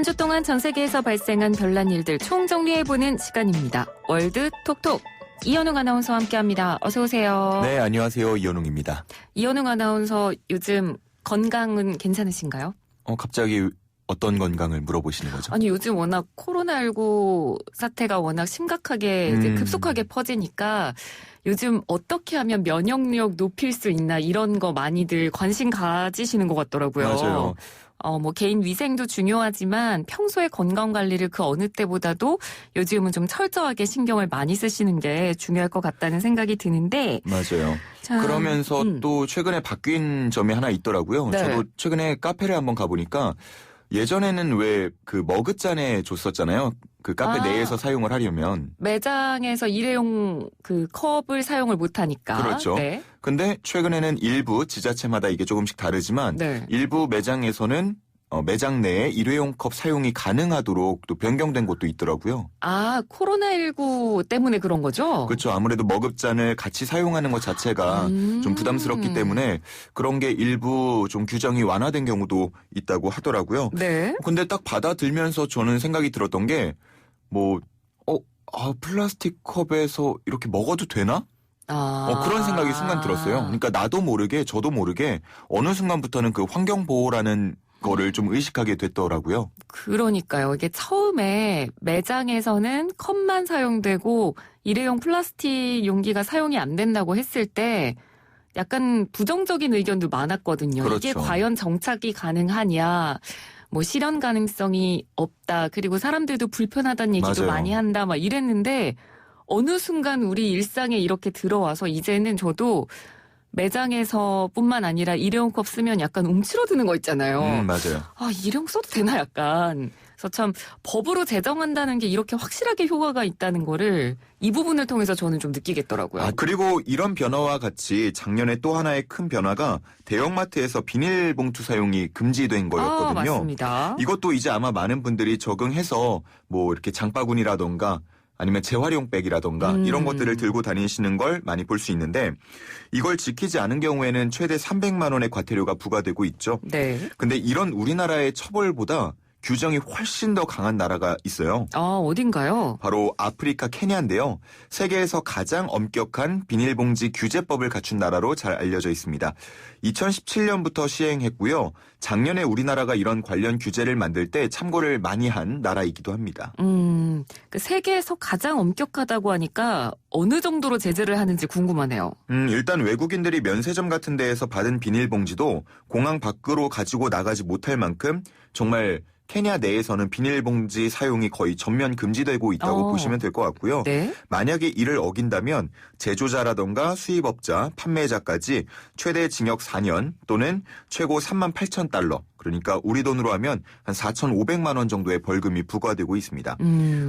한 주 동안 전 세계에서 발생한 별난 일들 총정리해보는 시간입니다. 월드 톡톡. 이현웅 아나운서와 함께합니다. 어서 오세요. 네, 안녕하세요. 이현웅입니다. 이현웅 아나운서 요즘 건강은 괜찮으신가요? 갑자기 어떤 건강을 물어보시는 거죠? 아니 요즘 워낙 코로나19 사태가 워낙 심각하게 이제 급속하게 퍼지니까 요즘 어떻게 하면 면역력 높일 수 있나 이런 거 많이들 관심 가지시는 것 같더라고요. 맞아요. 뭐 개인 위생도 중요하지만 평소에 건강 관리를 그 어느 때보다도 요즘은 좀 철저하게 신경을 많이 쓰시는 게 중요할 것 같다는 생각이 드는데. 맞아요. 자, 그러면서 또 최근에 바뀐 점이 하나 있더라고요. 네. 저도 최근에 카페를 한번 가보니까 예전에는 왜 그 머그잔에 줬었잖아요. 그 카페 내에서 사용을 하려면. 매장에서 일회용 그 컵을 사용을 못하니까. 그렇죠. 네. 근데 최근에는 일부 지자체마다 이게 조금씩 다르지만 네. 일부 매장에서는 매장 내에 일회용 컵 사용이 가능하도록 또 변경된 곳도 있더라고요. 아, 코로나19 때문에 그런 거죠? 그렇죠. 아무래도 머그잔을 같이 사용하는 것 자체가 좀 부담스럽기 때문에 그런 게 일부 좀 규정이 완화된 경우도 있다고 하더라고요. 네. 근데 딱 받아들면서 저는 생각이 들었던 게 플라스틱 컵에서 이렇게 먹어도 되나? 그런 생각이 순간 들었어요. 그러니까 나도 모르게 저도 모르게 어느 순간부터는 그 환경보호라는 거를 좀 의식하게 됐더라고요. 그러니까요. 이게 처음에 매장에서는 컵만 사용되고 일회용 플라스틱 용기가 사용이 안 된다고 했을 때 약간 부정적인 의견도 많았거든요. 그렇죠. 이게 과연 정착이 가능하냐. 뭐 실현 가능성이 없다. 그리고 사람들도 불편하다는 얘기도 맞아요. 많이 한다. 막 이랬는데 어느 순간 우리 일상에 이렇게 들어와서 이제는 저도 매장에서뿐만 아니라 일회용 컵 쓰면 약간 움츠러드는 거 있잖아요. 맞아요. 아, 일회용 써도 되나 약간. 그래서 참 법으로 제정한다는 게 이렇게 확실하게 효과가 있다는 거를 이 부분을 통해서 저는 좀 느끼겠더라고요. 그리고 이런 변화와 같이 작년에 또 하나의 큰 변화가 대형마트에서 비닐봉투 사용이 금지된 거였거든요. 맞습니다. 이것도 이제 아마 많은 분들이 적응해서 뭐 이렇게 장바구니라던가 아니면 재활용백이라던가 이런 것들을 들고 다니시는 걸 많이 볼 수 있는데 이걸 지키지 않은 경우에는 최대 300만 원의 과태료가 부과되고 있죠. 네. 근데 이런 우리나라의 처벌보다 규정이 훨씬 더 강한 나라가 있어요. 어딘가요? 바로 아프리카 케냐인데요. 세계에서 가장 엄격한 비닐봉지 규제법을 갖춘 나라로 잘 알려져 있습니다. 2017년부터 시행했고요. 작년에 우리나라가 이런 관련 규제를 만들 때 참고를 많이 한 나라이기도 합니다. 그 세계에서 가장 엄격하다고 하니까 어느 정도로 제재를 하는지 궁금하네요. 일단 외국인들이 면세점 같은 데에서 받은 비닐봉지도 공항 밖으로 가지고 나가지 못할 만큼 정말 케냐 내에서는 비닐봉지 사용이 거의 전면 금지되고 있다고 보시면 될 것 같고요. 네. 만약에 이를 어긴다면 제조자라던가 수입업자, 판매자까지 최대 징역 4년 또는 최고 38,000달러, 그러니까 우리 돈으로 하면 한 4,500만 원 정도의 벌금이 부과되고 있습니다.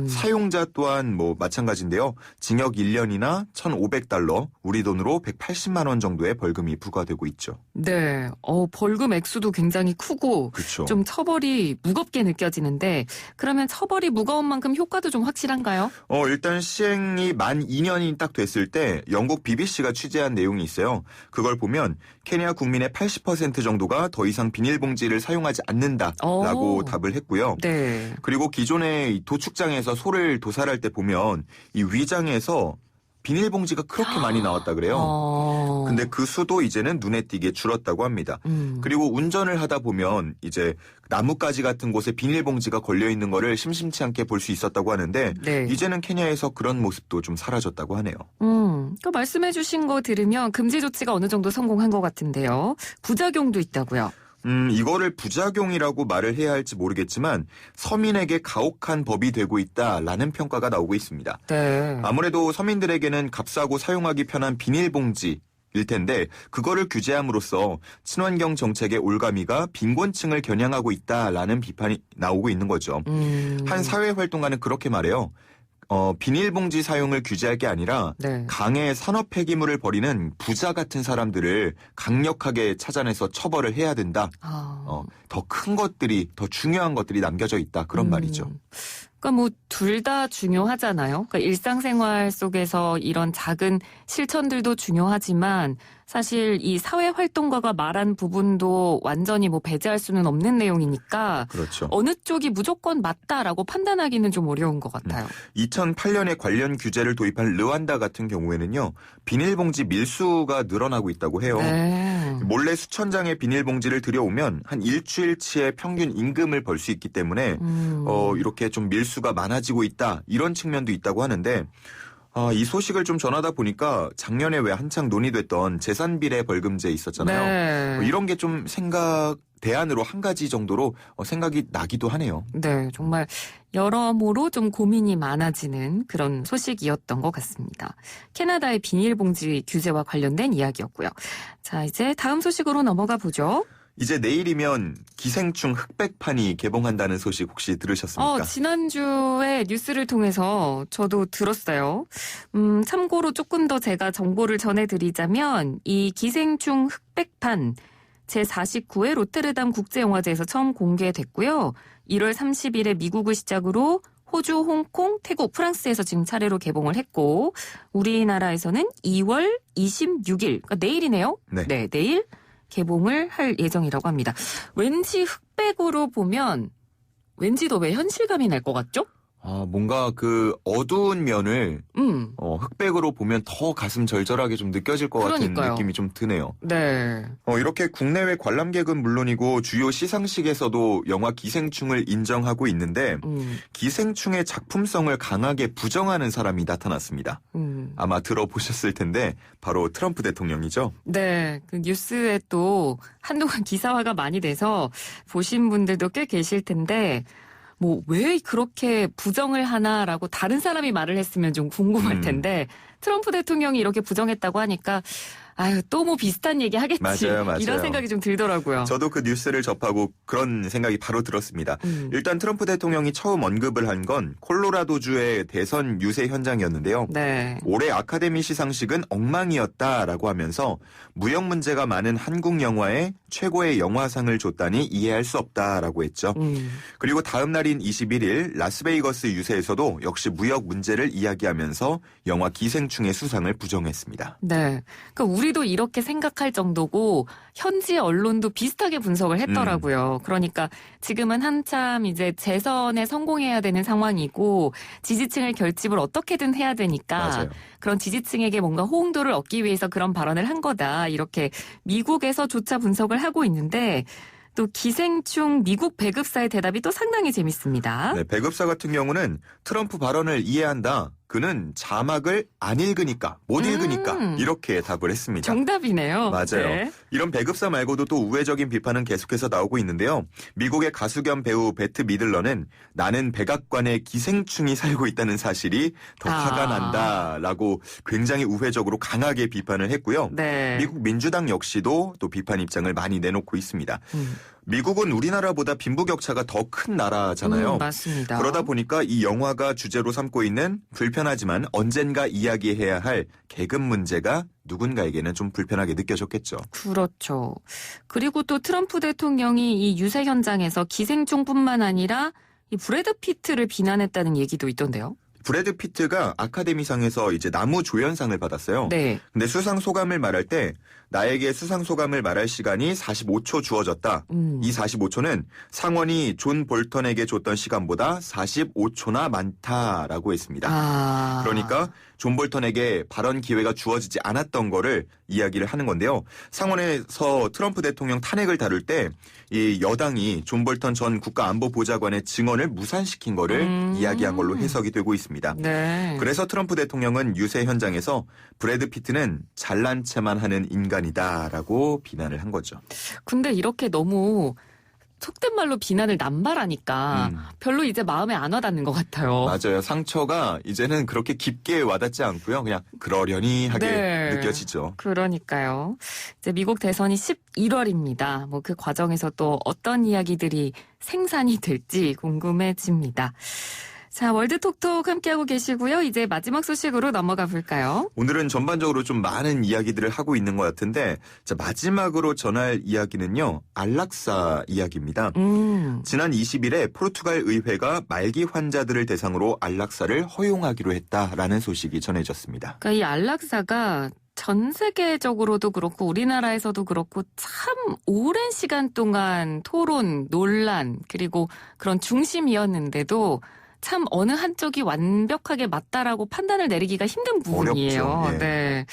사용자 또한 뭐 마찬가지인데요. 징역 1년이나 1,500달러, 우리 돈으로 180만 원 정도의 벌금이 부과되고 있죠. 네. 벌금 액수도 굉장히 크고 그렇죠. 좀 처벌이 무겁게 느껴지는데 그러면 처벌이 무거운 만큼 효과도 좀 확실한가요? 일단 시행이 만 2년이 딱 됐을 때 영국 BBC가 취재한 내용이 있어요. 그걸 보면 케냐 국민의 80% 정도가 더 이상 비닐봉지를 사용하지 않는다라고 답을 했고요. 네. 그리고 기존의 도축장에서 소를 도살할 때 보면 이 위장에서 비닐봉지가 그렇게 많이 나왔다 그래요. 근데 그 수도 이제는 눈에 띄게 줄었다고 합니다. 그리고 운전을 하다 보면 이제 나뭇가지 같은 곳에 비닐봉지가 걸려있는 거를 심심치 않게 볼 수 있었다고 하는데 네. 이제는 케냐에서 그런 모습도 좀 사라졌다고 하네요. 그 말씀해 주신 거 들으면 금지 조치가 어느 정도 성공한 것 같은데요. 부작용도 있다고요. 이거를 부작용이라고 말을 해야 할지 모르겠지만 서민에게 가혹한 법이 되고 있다라는 평가가 나오고 있습니다. 네. 아무래도 서민들에게는 값싸고 사용하기 편한 비닐봉지 일 텐데 그거를 규제함으로써 친환경 정책의 올가미가 빈곤층을 겨냥하고 있다라는 비판이 나오고 있는 거죠. 한 사회활동가는 그렇게 말해요. 비닐봉지 사용을 규제할 게 아니라 네. 강의 산업 폐기물을 버리는 부자 같은 사람들을 강력하게 찾아내서 처벌을 해야 된다. 더 큰 것들이, 더 중요한 것들이 남겨져 있다. 그런 말이죠. 그러니까 뭐 둘 다 중요하잖아요. 그러니까 일상생활 속에서 이런 작은 실천들도 중요하지만 사실 이 사회 활동가가 말한 부분도 완전히 뭐 배제할 수는 없는 내용이니까 그렇죠. 어느 쪽이 무조건 맞다라고 판단하기는 좀 어려운 것 같아요. 2008년에 관련 규제를 도입한 르완다 같은 경우에는요. 비닐봉지 밀수가 늘어나고 있다고 해요. 네. 몰래 수천 장의 비닐봉지를 들여오면 한 일주일치의 평균 임금을 벌 수 있기 때문에 이렇게 좀 밀수가 많아지고 있다. 이런 측면도 있다고 하는데 이 소식을 좀 전하다 보니까 작년에 왜 한창 논의됐던 재산비례 벌금제 있었잖아요. 네. 이런 게 좀 대안으로 한 가지 정도로 생각이 나기도 하네요. 네, 정말 여러모로 좀 고민이 많아지는 그런 소식이었던 것 같습니다. 캐나다의 비닐봉지 규제와 관련된 이야기였고요. 자, 이제 다음 소식으로 넘어가 보죠. 이제 내일이면 기생충 흑백판이 개봉한다는 소식 혹시 들으셨습니까? 지난주에 뉴스를 통해서 저도 들었어요. 참고로 조금 더 제가 정보를 전해드리자면 이 기생충 흑백판 제49회 로테르담 국제영화제에서 처음 공개됐고요. 1월 30일에 미국을 시작으로 호주, 홍콩, 태국, 프랑스에서 지금 차례로 개봉을 했고 우리나라에서는 2월 26일, 그러니까 내일이네요. 네. 내일 개봉을 할 예정이라고 합니다. 왠지 흑백으로 보면 왠지 더 왜 현실감이 날 것 같죠? 뭔가 그 어두운 면을 흑백으로 보면 더 가슴 절절하게 좀 느껴질 것 그러니까요. 같은 느낌이 좀 드네요. 네. 이렇게 국내외 관람객은 물론이고 주요 시상식에서도 영화 기생충을 인정하고 있는데 기생충의 작품성을 강하게 부정하는 사람이 나타났습니다. 아마 들어보셨을 텐데 바로 트럼프 대통령이죠. 네. 그 뉴스에 또 한동안 기사화가 많이 돼서 보신 분들도 꽤 계실 텐데 뭐 왜 그렇게 부정을 하나라고 다른 사람이 말을 했으면 좀 궁금할 텐데 트럼프 대통령이 이렇게 부정했다고 하니까 또 뭐 비슷한 얘기 하겠지. 맞아요. 이런 생각이 좀 들더라고요. 저도 그 뉴스를 접하고 그런 생각이 바로 들었습니다. 일단 트럼프 대통령이 처음 언급을 한 건 콜로라도주의 대선 유세 현장이었는데요. 네. 올해 아카데미 시상식은 엉망이었다라고 하면서 무역 문제가 많은 한국 영화에 최고의 영화상을 줬다니 이해할 수 없다라고 했죠. 그리고 다음 날인 21일 라스베이거스 유세에서도 역시 무역 문제를 이야기하면서 영화 기생충의 수상을 부정했습니다. 네. 그러니까 우리도 이렇게 생각할 정도고 현지 언론도 비슷하게 분석을 했더라고요. 그러니까 지금은 한참 이제 재선에 성공해야 되는 상황이고 지지층을 결집을 어떻게든 해야 되니까 맞아요. 그런 지지층에게 뭔가 호응도를 얻기 위해서 그런 발언을 한 거다. 이렇게 미국에서조차 분석을 하고 있는데 또 기생충 미국 배급사의 대답이 또 상당히 재밌습니다. 네, 배급사 같은 경우는 트럼프 발언을 이해한다. 그는 자막을 안 읽으니까, 못 읽으니까 이렇게 답을 했습니다. 정답이네요. 맞아요. 네. 이런 배급사 말고도 또 우회적인 비판은 계속해서 나오고 있는데요. 미국의 가수 겸 배우 베트 미들러는 나는 백악관에 기생충이 살고 있다는 사실이 더 화가 난다라고 굉장히 우회적으로 강하게 비판을 했고요. 네. 미국 민주당 역시도 또 비판 입장을 많이 내놓고 있습니다. 미국은 우리나라보다 빈부격차가 더 큰 나라잖아요. 맞습니다. 그러다 보니까 이 영화가 주제로 삼고 있는 불편하지만 언젠가 이야기해야 할 계급 문제가 누군가에게는 좀 불편하게 느껴졌겠죠. 그렇죠. 그리고 또 트럼프 대통령이 이 유세 현장에서 기생충뿐만 아니라 이 브래드 피트를 비난했다는 얘기도 있던데요. 브래드 피트가 아카데미상에서 이제 나무조연상을 받았어요. 네. 근데 수상 소감을 말할 때 나에게 수상 소감을 말할 시간이 45초 주어졌다. 이 45초는 상원이 존 볼턴에게 줬던 시간보다 45초나 많다라고 했습니다. 그러니까 존 볼턴에게 발언 기회가 주어지지 않았던 거를 이야기를 하는 건데요. 상원에서 트럼프 대통령 탄핵을 다룰 때 이 여당이 존 볼턴 전 국가안보보좌관의 증언을 무산시킨 거를 이야기한 걸로 해석이 되고 있습니다. 네. 그래서 트럼프 대통령은 유세 현장에서 브래드 피트는 잘난 체만 하는 인간이다라고 비난을 한 거죠. 근데 이렇게 너무 속된 말로 비난을 남발하니까 별로 이제 마음에 안 와닿는 것 같아요. 맞아요. 상처가 이제는 그렇게 깊게 와닿지 않고요. 그냥 그러려니 하게 느껴지죠. 그러니까요. 이제 미국 대선이 11월입니다. 뭐 그 과정에서 또 어떤 이야기들이 생산이 될지 궁금해집니다. 자, 월드톡톡 함께하고 계시고요. 이제 마지막 소식으로 넘어가 볼까요? 오늘은 전반적으로 좀 많은 이야기들을 하고 있는 것 같은데 자, 마지막으로 전할 이야기는요. 안락사 이야기입니다. 지난 20일에 포르투갈 의회가 말기 환자들을 대상으로 안락사를 허용하기로 했다라는 소식이 전해졌습니다. 그러니까 이 안락사가 전 세계적으로도 그렇고 우리나라에서도 그렇고 참 오랜 시간 동안 토론, 논란 그리고 그런 중심이었는데도 참 어느 한쪽이 완벽하게 맞다라고 판단을 내리기가 힘든 부분이에요. 어렵죠. 예. 네.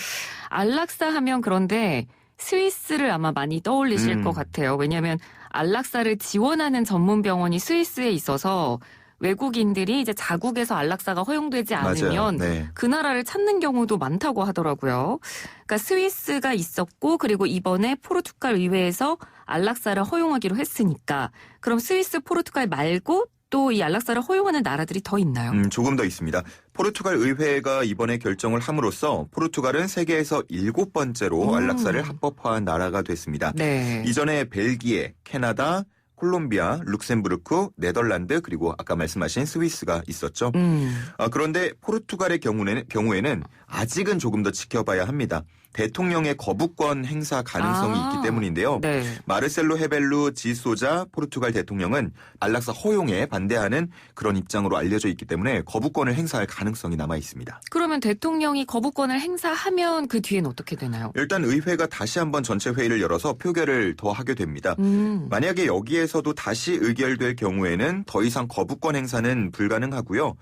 안락사 하면 그런데 스위스를 아마 많이 떠올리실 것 같아요. 왜냐하면 안락사를 지원하는 전문 병원이 스위스에 있어서 외국인들이 이제 자국에서 안락사가 허용되지 않으면 네. 그 나라를 찾는 경우도 많다고 하더라고요. 그러니까 스위스가 있었고 그리고 이번에 포르투갈 의회에서 안락사를 허용하기로 했으니까 그럼 스위스, 포르투갈 말고 또 이 안락사를 허용하는 나라들이 더 있나요? 조금 더 있습니다. 포르투갈 의회가 이번에 결정을 함으로써 포르투갈은 세계에서 7번째로 안락사를 합법화한 나라가 됐습니다. 네. 이전에 벨기에, 캐나다, 콜롬비아, 룩셈부르크, 네덜란드 그리고 아까 말씀하신 스위스가 있었죠. 그런데 포르투갈의 경우에는 아직은 조금 더 지켜봐야 합니다. 대통령의 거부권 행사 가능성이 있기 때문인데요. 네. 마르셀로 헤벨루 지소자 포르투갈 대통령은 안락사 허용에 반대하는 그런 입장으로 알려져 있기 때문에 거부권을 행사할 가능성이 남아 있습니다. 그러면 대통령이 거부권을 행사하면 그 뒤엔 어떻게 되나요? 일단 의회가 다시 한번 전체 회의를 열어서 표결을 더 하게 됩니다. 만약에 여기에서도 다시 의결될 경우에는 더 이상 거부권 행사는 불가능하고요.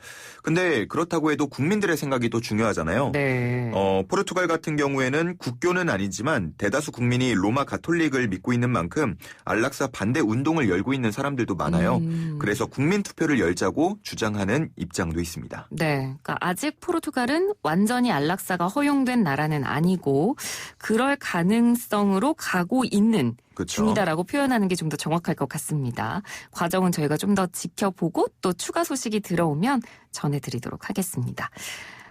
근데 그렇다고 해도 국민들의 생각이 또 중요하잖아요. 네. 포르투갈 같은 경우에는 국교는 아니지만 대다수 국민이 로마 가톨릭을 믿고 있는 만큼 안락사 반대 운동을 열고 있는 사람들도 많아요. 그래서 국민 투표를 열자고 주장하는 입장도 있습니다. 네. 그러니까 아직 포르투갈은 완전히 안락사가 허용된 나라는 아니고 그럴 가능성으로 가고 있는 그렇죠. 중이다라고 표현하는 게 좀 더 정확할 것 같습니다. 과정은 저희가 좀 더 지켜보고 또 추가 소식이 들어오면 전해드리도록 하겠습니다.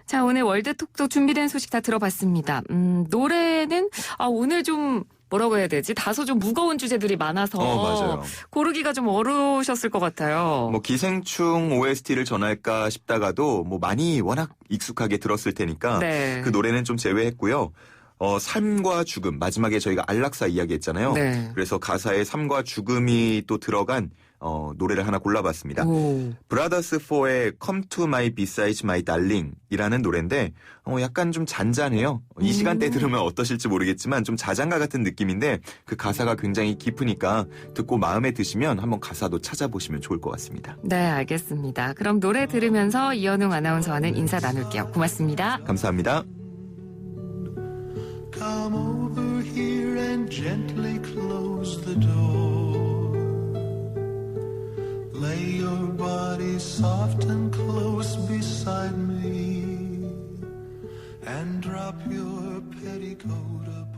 자, 오늘 월드톡톡 준비된 소식 다 들어봤습니다. 노래는 오늘 좀 뭐라고 해야 되지? 다소 좀 무거운 주제들이 많아서 맞아요. 고르기가 좀 어려우셨을 것 같아요. 기생충 OST를 전할까 싶다가도 많이 워낙 익숙하게 들었을 테니까 네. 그 노래는 좀 제외했고요. 삶과 죽음, 마지막에 저희가 안락사 이야기했잖아요. 네. 그래서 가사에 삶과 죽음이 또 들어간 노래를 하나 골라봤습니다. 브라더스 4의 Come to my beside my darling 이라는 노래인데 약간 좀 잔잔해요. 이 시간대에 들으면 어떠실지 모르겠지만 좀 자장가 같은 느낌인데 그 가사가 굉장히 깊으니까 듣고 마음에 드시면 한번 가사도 찾아보시면 좋을 것 같습니다. 네, 알겠습니다. 그럼 노래 들으면서 이현웅 아나운서와는 인사 나눌게요. 고맙습니다. 감사합니다. Come over here and gently close the door. Lay your body soft and close beside me and drop your petticoat up